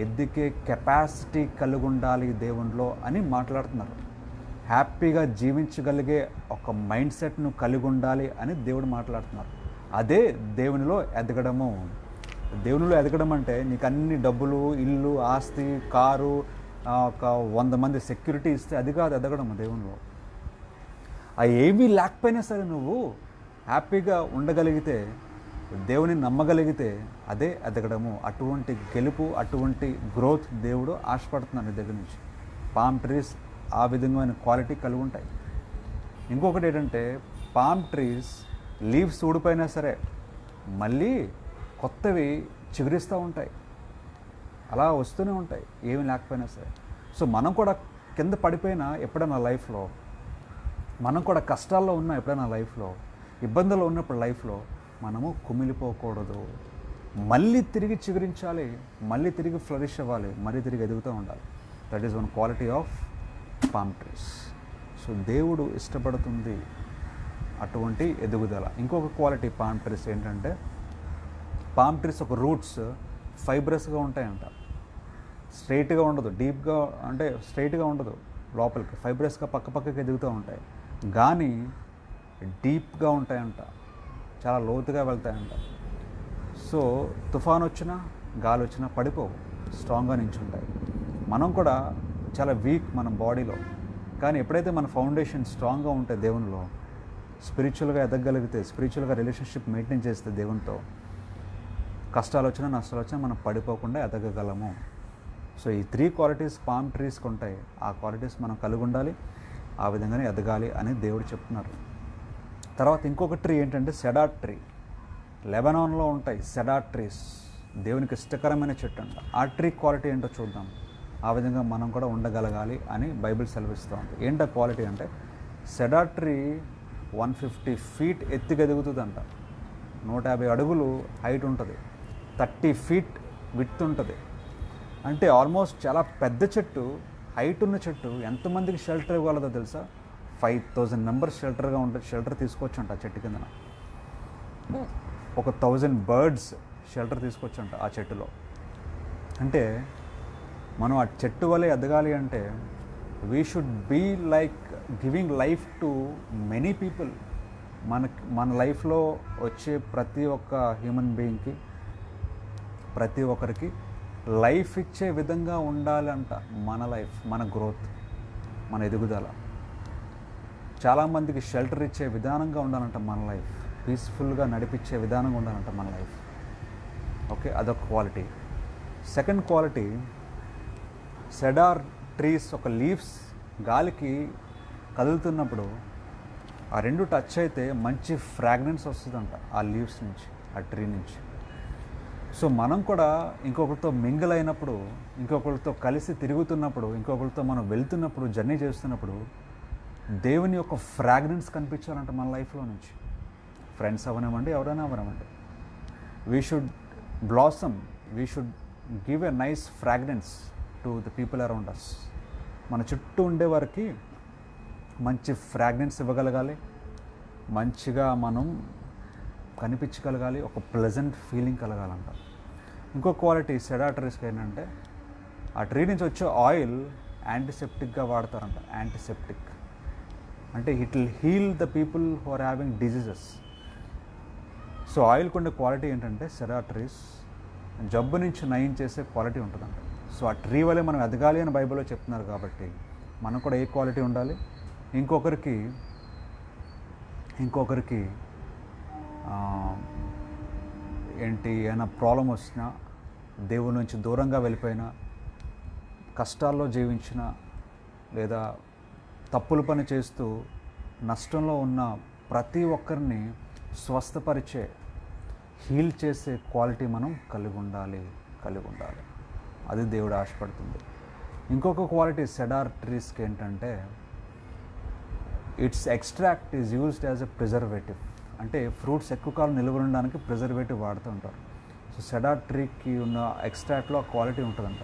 ఎదిగే కెపాసిటీ కలిగి ఉండాలి దేవునిలో అని మాట్లాడుతున్నారు. హ్యాపీగా జీవించగలిగే ఒక మైండ్ సెట్ నువ్వు కలిగి ఉండాలి అని దేవుడు మాట్లాడుతున్నారు. అదే దేవునిలో ఎదగడము. దేవునిలో ఎదగడం అంటే నీకు అన్ని డబ్బులు, ఇల్లు, ఆస్తి, కారు, ఒక 100 మంది సెక్యూరిటీ ఇస్తే అది కాదు ఎదగడం దేవునిలో. అవి ఏమీ లేకపోయినా సరే నువ్వు హ్యాపీగా ఉండగలిగితే, దేవుని నమ్మగలిగితే అదే ఎదగడము. అటువంటి గెలుపు, అటువంటి గ్రోత్ దేవుడు ఆశపడుతున్నాను నీ దగ్గర నుంచి. పామ్ ట్రీస్ ఆ విధమైన క్వాలిటీ కలిగి ఉంటాయి. ఇంకొకటి ఏంటంటే పామ్ ట్రీస్ లీవ్స్ ఊడిపోయినా సరే మళ్ళీ కొత్తవి చిగురిస్తూ ఉంటాయి, అలా వస్తూనే ఉంటాయి ఏమి లేకపోయినా సరే. సో మనం కూడా కింద పడిపోయినా ఎప్పుడైనా లైఫ్లో, మనం కూడా కష్టాల్లో ఉన్నా ఎప్పుడైనా లైఫ్లో, ఇబ్బందులు ఉన్నప్పుడు లైఫ్లో మనము కుమిలిపోకూడదు. మళ్ళీ తిరిగి చిగురించాలి, మళ్ళీ తిరిగి ఫ్లరిష్ అవ్వాలి, మళ్ళీ తిరిగి ఎదుగుతూ ఉండాలి. That is one quality of palm trees. So so దేవుడు ఇష్టపడుతుంది అటువంటి ఎదుగుదల. ఇంకొక క్వాలిటీ పామ్ ట్రీస్ ఏంటంటే, పామ్ ట్రీస్ ఒక రూట్స్ ఫైబ్రస్గా ఉంటాయంట. స్ట్రైట్గా ఉండదు, డీప్గా అంటే స్ట్రైట్గా ఉండదు, లోపలికి ఫైబ్రస్గా పక్కకి ఎదుగుతూ ఉంటాయి, కానీ డీప్గా ఉంటాయంట, చాలా లోతుగా వెళ్తాయంట. సో తుఫాన్ వచ్చినా గాలి వచ్చినా పడిపోవు, స్ట్రాంగ్గా నించుంటాయి. మనం కూడా చాలా వీక్ మన బాడీలో, కానీ ఎప్పుడైతే మన ఫౌండేషన్ స్ట్రాంగ్గా ఉంటే దేవునిలో, స్పిరిచువల్గా ఎదగగలిగితే, స్పిరిచువల్గా రిలేషన్షిప్ మెయింటైన్ చేస్తే దేవునితో, కష్టాలు వచ్చినా నష్టాలు వచ్చినా మనం పడిపోకుండా ఎదగగలము. సో ఈ 3 క్వాలిటీస్ పామ్ ట్రీస్కి ఉంటాయి. ఆ క్వాలిటీస్ మనం కలిగి ఉండాలి, ఆ విధంగానే ఎదగాలి అని దేవుడు చెప్తున్నారు. తర్వాత ఇంకొక ట్రీ ఏంటంటే సెడార్ ట్రీ. లెబనాన్లో ఉంటాయి సెడార్ ట్రీస్, దేవునికి ఇష్టకరమైన చెట్టు అంట. ఆ ట్రీ క్వాలిటీ ఏంటో చూద్దాం. ఆ విధంగా మనం కూడా ఉండగలగాలి అని బైబిల్ సెలవిస్తూ ఉంది. ఏంటో క్వాలిటీ అంటే, సెడార్ ట్రీ 150 feet ఎత్తుగా ఎదుగుతుందంట. 150 అడుగులు హైట్ ఉంటుంది, 30 feet విడ్త్ ఉంటుంది. అంటే ఆల్మోస్ట్ చాలా పెద్ద చెట్టు, హైట్ ఉన్న చెట్టు. ఎంతమందికి షెల్టర్ ఇవ్వాలదో తెలుసా? 5000 మెంబర్స్ షెల్టర్ తీసుకోవచ్చు అంట ఆ చెట్టు కిందన. ఒక 1000 బర్డ్స్ షెల్టర్ తీసుకోవచ్చు అంట ఆ చెట్టులో. అంటే మనం ఆ చెట్టు వలె ఎదగాలి అంటే we should be like giving life to many people. మన లైఫ్లో వచ్చే ప్రతి ఒక్క హ్యూమన్ బీయింగ్కి, ప్రతి ఒక్కరికి లైఫ్ ఇచ్చే విధంగా ఉండాలంట మన లైఫ్, మన గ్రోత్, మన ఎదుగుదల. చాలామందికి షెల్టర్ ఇచ్చే విధానంగా ఉండాలంట మన లైఫ్, పీస్ఫుల్గా నడిపించే విధానంగా ఉండాలంట మన లైఫ్. ఓకే, అదొక quality. Second quality, cedar trees ఒక లీవ్స్ గాలికి కదులుతున్నప్పుడు ఆ రెండు టచ్ అయితే మంచి ఫ్రాగ్రెన్స్ వస్తుందంట ఆ లీవ్స్ నుంచి, ఆ ట్రీ నుంచి. సో మనం కూడా ఇంకొకరితో మింగిల్ అయినప్పుడు, ఇంకొకరితో కలిసి తిరుగుతున్నప్పుడు, ఇంకొకరితో మనం వెళ్తున్నప్పుడు, జర్నీ చేస్తున్నప్పుడు దేవుని యొక్క ఫ్రాగ్రెన్స్ కనిపించాలంట మన లైఫ్లో నుంచి. ఫ్రెండ్స్ అవనివ్వండి, ఎవరైనా అవనివ్వండి, we should blossom, we should give a nice fragrance to the people around us. మన చుట్టూ ఉండే వారికి మంచి ఫ్రాగ్రెన్స్ ఇవ్వగలగాలి, మంచిగా మనం కనిపించగలగాలి, ఒక ప్లెజెంట్ ఫీలింగ్ కలగాలంట. ఇంకో క్వాలిటీ సెడార్ ట్రీస్కి ఏంటంటే, ఆ ట్రీ నుంచి వచ్చే ఆయిల్ యాంటీసెప్టిక్గా వాడతారంట. యాంటీసెప్టిక్ అంటే it will heal the people who are having diseases. So ఆయిల్కి ఉండే క్వాలిటీ ఏంటంటే, సెడార్ ట్రీస్ జబ్బు నుంచి నయం చేసే క్వాలిటీ ఉంటుందంట. సో ఆ ట్రీ వల్లే మనం ఎదగాలి అని బైబిల్లో చెప్తున్నారు కాబట్టి మనం కూడా ఏ క్వాలిటీ ఉండాలి? ఇంకొకరికి ఏంటి ఏమైనా ప్రాబ్లం వచ్చినా, దేవుడి నుంచి దూరంగా వెళ్ళిపోయినా, కష్టాల్లో జీవించిన, లేదా తప్పుల పని చేస్తూ నష్టంలో ఉన్న ప్రతి ఒక్కరిని స్వస్థపరిచే, హీల్ చేసే క్వాలిటీ మనం కలిగి ఉండాలి. అది దేవుడు ఆశపడుతుంది. ఇంకొక క్వాలిటీ సెడార్ ట్రీస్కి ఏంటంటే, it's extract is used as a preservative. అంటే ఫ్రూట్స్ ఎక్కువ కాలం నిల్వ ఉండడానికి ప్రిజర్వేటివ్ వాడుతూ ఉంటారు. సో సెడార్ ట్రీకి ఉన్న ఎక్స్ట్రాక్ట్లో ఆ క్వాలిటీ ఉంటుందంట.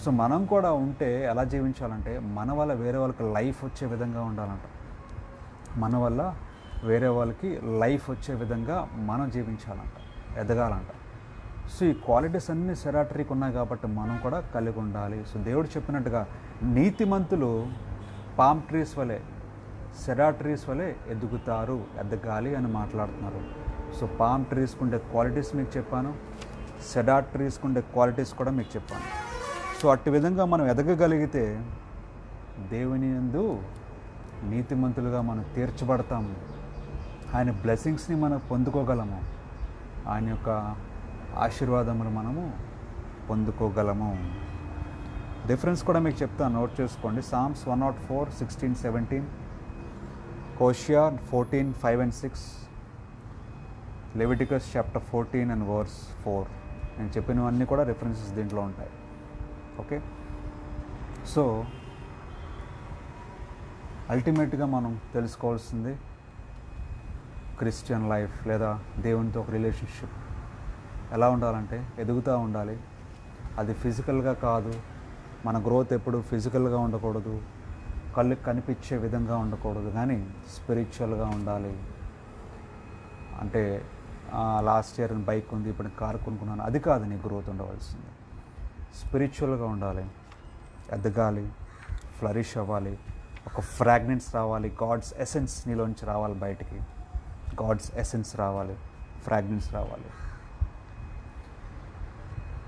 సో మనం కూడా ఉంటే ఎలా జీవించాలంటే, మన వల్ల వేరే వాళ్ళకి లైఫ్ వచ్చే విధంగా ఉండాలంట. మన వల్ల వేరే వాళ్ళకి లైఫ్ వచ్చే విధంగా మనం జీవించాలంట, ఎదగాలంట. సో ఈ క్వాలిటీస్ అన్నీ సెడార్ ట్రీకి ఉన్నాయి కాబట్టి మనం కూడా కలిగి ఉండాలి. సో దేవుడు చెప్పినట్టుగా నీతిమంతులు పామ్ ట్రీస్ వలె, సెడార్ ట్రీస్ వలె ఎదగాలి అని మాట్లాడుతున్నారు. సో పామ్ ట్రీస్కి ఉండే క్వాలిటీస్ మీకు చెప్పాను, సెడార్ ట్రీస్కి ఉండే క్వాలిటీస్ కూడా మీకు చెప్పాను. సో అట్టి విధంగా మనం ఎదగగలిగితే దేవుని యందు నీతిమంతులుగా మనం తీర్చబడతాము. ఆయన బ్లెస్సింగ్స్ని మనం పొందుకోగలము, ఆయన యొక్క ఆశీర్వాదములు మనము పొందుకోగలము. డిఫరెన్స్ కూడా మీకు చెప్తాను, నోట్ చేసుకోండి. Psalms 104, 16, 17, Hosea 14, 5 and 6, Leviticus chapter 14 and verse 4. నేను చెప్పినవన్నీ కూడా రిఫరెన్సెస్ దీంట్లో ఉంటాయి. ఓకే, సో అల్టిమేట్గా మనం తెలుసుకోవాల్సింది క్రిస్టియన్ లైఫ్ లేదా దేవునితో ఒక రిలేషన్షిప్ ఎలా ఉండాలంటే, ఎదుగుతూ ఉండాలి. అది ఫిజికల్గా కాదు, మన గ్రోత్ ఎప్పుడు ఫిజికల్గా ఉండకూడదు, కళ్ళు కనిపించే విధంగా ఉండకూడదు, కానీ స్పిరిచువల్గా ఉండాలి. అంటే లాస్ట్ ఇయర్ బైక్ ఉంది, ఇప్పుడు కారు కొనుక్కున్నాను, అది కాదు నీ గ్రోత్ ఉండవలసింది. స్పిరిచువల్గా ఉండాలి, ఎదగాలి, ఫ్లరిష్ అవ్వాలి, ఒక ఫ్రాగ్రెన్స్ రావాలి, గాడ్స్ ఎసెన్స్ నీలోంచి రావాలి బయటికి. గాడ్స్ ఎసెన్స్ రావాలి, ఫ్రాగ్రెన్స్ రావాలి.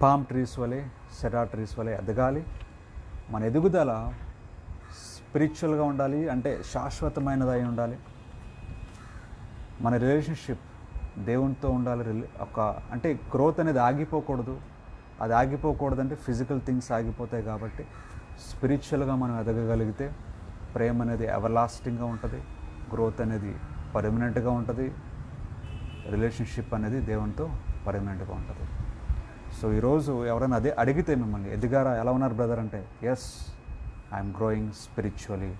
పామ్ ట్రీస్ వలె, సెడా ట్రీస్ వలె ఎదగాలి. మన ఎదుగుదల స్పిరిచువల్గా ఉండాలి, అంటే శాశ్వతమైనదై ఉండాలి. మన రిలేషన్షిప్ దేవునితో ఉండాలి. అంటే గ్రోత్ అనేది ఆగిపోకూడదు. అది ఆగిపోకూడదంటే ఫిజికల్ థింగ్స్ ఆగిపోతాయి. కాబట్టి స్పిరిచువల్గా మనం ఎదగగలిగితే ప్రేమ అనేది ఎవర్లాస్టింగ్గా ఉంటుంది, గ్రోత్ అనేది పర్మనెంట్గా ఉంటుంది, రిలేషన్షిప్ అనేది దేవునితో పర్మనెంట్గా ఉంటుంది. సో ఈరోజు ఎవరైనా అదే అడిగితే మిమ్మల్ని, ఎదిగారా, ఎలా ఉన్నారు బ్రదర్ అంటే, yes I'm growing spiritually.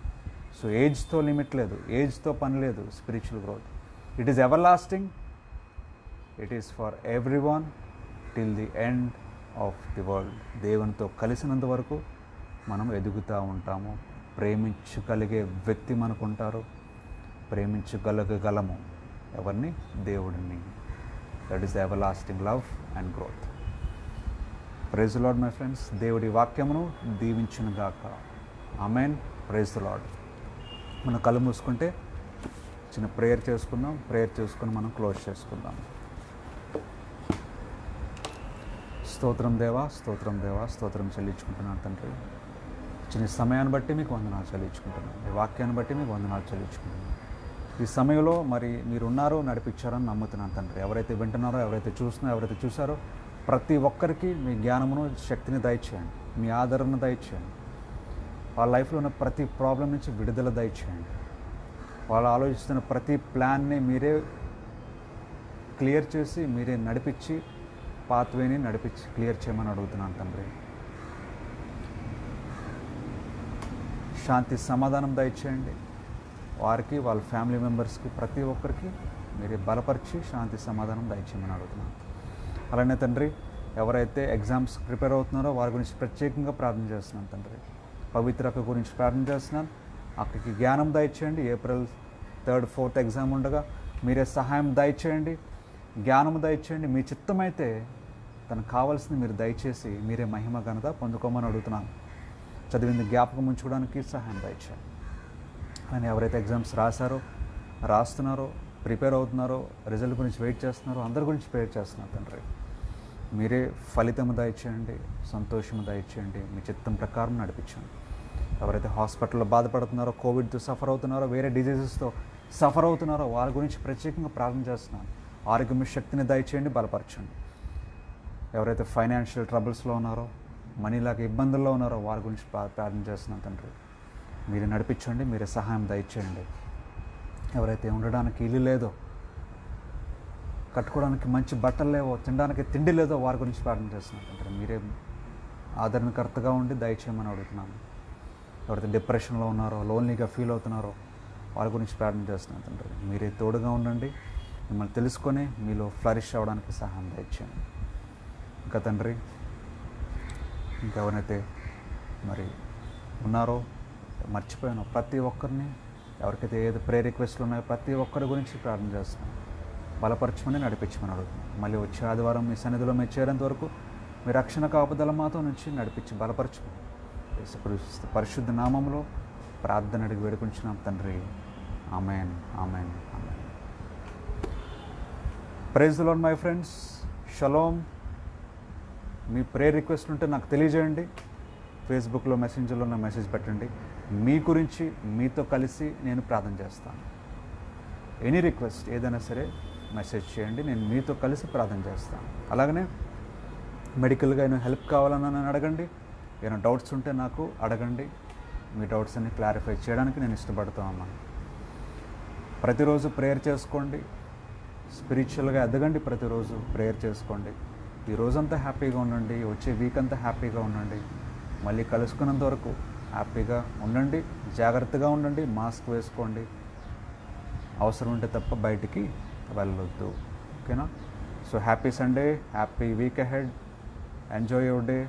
So ఏజ్తో లిమిట్ లేదు, ఏజ్తో పని లేదు. Spiritual growth it is everlasting, it is for every one till the end of the world. దేవునితో కలిసినంత వరకు మనం ఎదుగుతూ ఉంటాము. ప్రేమించగలిగే వ్యక్తి మనకుంటారు, ప్రేమించగలగలము ఎవరిని? దేవుడిని. That is the everlasting love and growth. Praise the lord my friends. దేవుడి వాక్యమును దీవించును గాక. ఆమెన్. Praise the lord. మనం కళ్ళు మూసుకుంటే చిన్న ప్రేయర్ చేసుకుందాం. ప్రేయర్ చేసుకుని మనం క్లోజ్ చేసుకుందాం. స్తోత్రం దేవా, స్తోత్రం దేవా, స్తోత్రం చెల్లించుకుంటున్నాను తండ్రి. చిన్న సమయాన్ని బట్టి మీకు వందనాలు చెల్లించుకుంటున్నాను. ఈ వాక్యాన్ని బట్టి మీకు వందనాలు చెల్లించుకుంటున్నాను. ఈ సమయంలో మరి మీరు ఉన్నారో, నడిపించారని నమ్ముతున్నాను తండ్రి. ఎవరైతే వింటున్నారో, ఎవరైతే చూస్తున్నారో, ఎవరైతే చూసారో ప్రతి ఒక్కరికి మీ జ్ఞానమును, శక్తిని దయచేయండి, మీ ఆదరణను దయచేయండి. వాళ్ళ లైఫ్లో ఉన్న ప్రతి ప్రాబ్లం నుంచి విడుదల దయచేయండి. వాళ్ళు ఆలోచిస్తున్న ప్రతి ప్లాన్ని మీరే క్లియర్ చేసి, మీరే నడిపించి, పాత్వేని నడిపించి క్లియర్ చేయమని అడుగుతున్నాను తండ్రి. శాంతి సమాధానం దయచేయండి. వారికి, వాళ్ళ ఫ్యామిలీ మెంబర్స్కి, ప్రతి ఒక్కరికి మీరే బలపరిచి శాంతి సమాధానం దయచేయమని అడుగుతున్నాను. అలానే తండ్రి, ఎవరైతే ఎగ్జామ్స్ ప్రిపేర్ అవుతున్నారో వారి గురించి ప్రత్యేకంగా ప్రార్థన చేస్తున్నాను తండ్రి. పవిత్రక గురించి ప్రార్థన చేస్తున్నాను. అక్కడికి జ్ఞానం దయచేయండి. April 3rd, 4th ఎగ్జామ్ ఉండగా మీరే సహాయం దయచేయండి, జ్ఞానం దయచేయండి. మీ చిత్తమైతే తనకు కావాల్సింది మీరు దయచేసి మీరే మహిమ ఘనత పొందుకోమని అడుగుతున్నాను. చదివింది జ్ఞాపకం ఉంచుకోవడానికి సహాయం దయచేయండి. అని ఎవరైతే ఎగ్జామ్స్ రాస్తున్నారో, ప్రిపేర్ అవుతున్నారో, రిజల్ట్ గురించి వెయిట్ చేస్తున్నారో, అందరి గురించి ప్రేయర్ చేస్తున్నారు తండ్రి. మీరే ఫలితము దయచేయండి, సంతోషము దయచేయండి, మీ చిత్తం ప్రకారం నడిపించండి. ఎవరైతే హాస్పిటల్లో బాధపడుతున్నారో, కోవిడ్తో సఫర్ అవుతున్నారో, వేరే డిజీజెస్తో సఫర్ అవుతున్నారో వారి గురించి ప్రత్యేకంగా ప్రార్థన చేస్తున్నాను. ఆరోగ్యం శక్తిని దయచేయండి, బలపరచండి. ఎవరైతే ఫైనాన్షియల్ ట్రబుల్స్లో ఉన్నారో, మనీలాగా ఇబ్బందుల్లో ఉన్నారో వారి గురించి ప్రార్థన చేస్తున్నాను తండ్రి. మీరే నడిపించండి, మీరే సహాయం దయచేయండి. ఎవరైతే ఉండడానికి ఇల్లు లేదో, కట్టుకోవడానికి మంచి బట్టలు లేవో, తినడానికి తిండి లేదో వారి గురించి ప్రార్థన చేస్తున్నాను తండ్రి. మీరే ఆదరణకర్తగా ఉండి దయచేయమని అడుగుతున్నాను. ఎవరైతే డిప్రెషన్లో ఉన్నారో, లోన్లీగా ఫీల్ అవుతున్నారో వారి గురించి ప్రార్థన చేస్తున్నాను తండ్రి. మీరే తోడుగా ఉండండి. మిమ్మల్ని తెలుసుకొని మీలో ఫ్లరిష్ అవ్వడానికి సహాయం దయచేయండి. ఇంకా తండ్రి, ఇంకెవరైతే మరి ఉన్నారో, మర్చిపోయాను ప్రతి ఒక్కరిని, ఎవరికైతే ఏదో ప్రేయర్ రిక్వెస్ట్లు ఉన్నాయో ప్రతి ఒక్కరి గురించి ప్రార్థన చేస్తున్నాను. బలపరచమని, నడిపించమని అడుగుతున్నాను. మళ్ళీ వచ్చే ఆదివారం మీ సన్నిధిలో మీరు చేరేంత వరకు మీ రక్షణ కాపుదల మాతో నుంచి నడిపించి బలపరచమని యేసుక్రీస్తు పరిశుద్ధ నామంలో ప్రార్థన అడిగి వేడుకుంటున్నాం తండ్రి. Amen, amen, amen. Praise the lord my friends. షలోమ్. మీ ప్రేయర్ రిక్వెస్ట్ ఉంటే నాకు తెలియజేయండి. ఫేస్బుక్లో, మెసెంజర్లో నా మెసేజ్ పెట్టండి. మీ గురించి మీతో కలిసి నేను ప్రార్థన చేస్తాను. ఎనీ రిక్వెస్ట్ ఏదైనా సరే మెసేజ్ చేయండి, నేను మీతో కలిసి ప్రార్థన చేస్తాను. అలాగనే మెడికల్గా ఏమైనా హెల్ప్ కావాలని నన్ను అడగండి. ఏమైనా డౌట్స్ ఉంటే నాకు అడగండి. మీ డౌట్స్ అన్ని క్లారిఫై చేయడానికి నేను ఇష్టపడుతూ ఉన్నాను. ప్రతిరోజు ప్రేయర్ చేసుకోండి, స్పిరిచువల్గా ఎదగండి. ప్రతిరోజు ప్రేయర్ చేసుకోండి. ఈ రోజంతా హ్యాపీగా ఉండండి, వచ్చే వీక్ అంతా హ్యాపీగా ఉండండి. మళ్ళీ కలుసుకున్నంత వరకు హ్యాపీగా ఉండండి, జాగ్రత్తగా ఉండండి, మాస్క్ వేసుకోండి. అవసరం ఉంటే తప్ప బయటికి వెళ్ళొద్దు. ఓకేనా? So happy Sunday, happy week ahead, enjoy your day.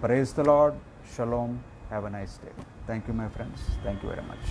Praise the lord. Shalom. Have a nice day. Thank you my friends, thank you very much.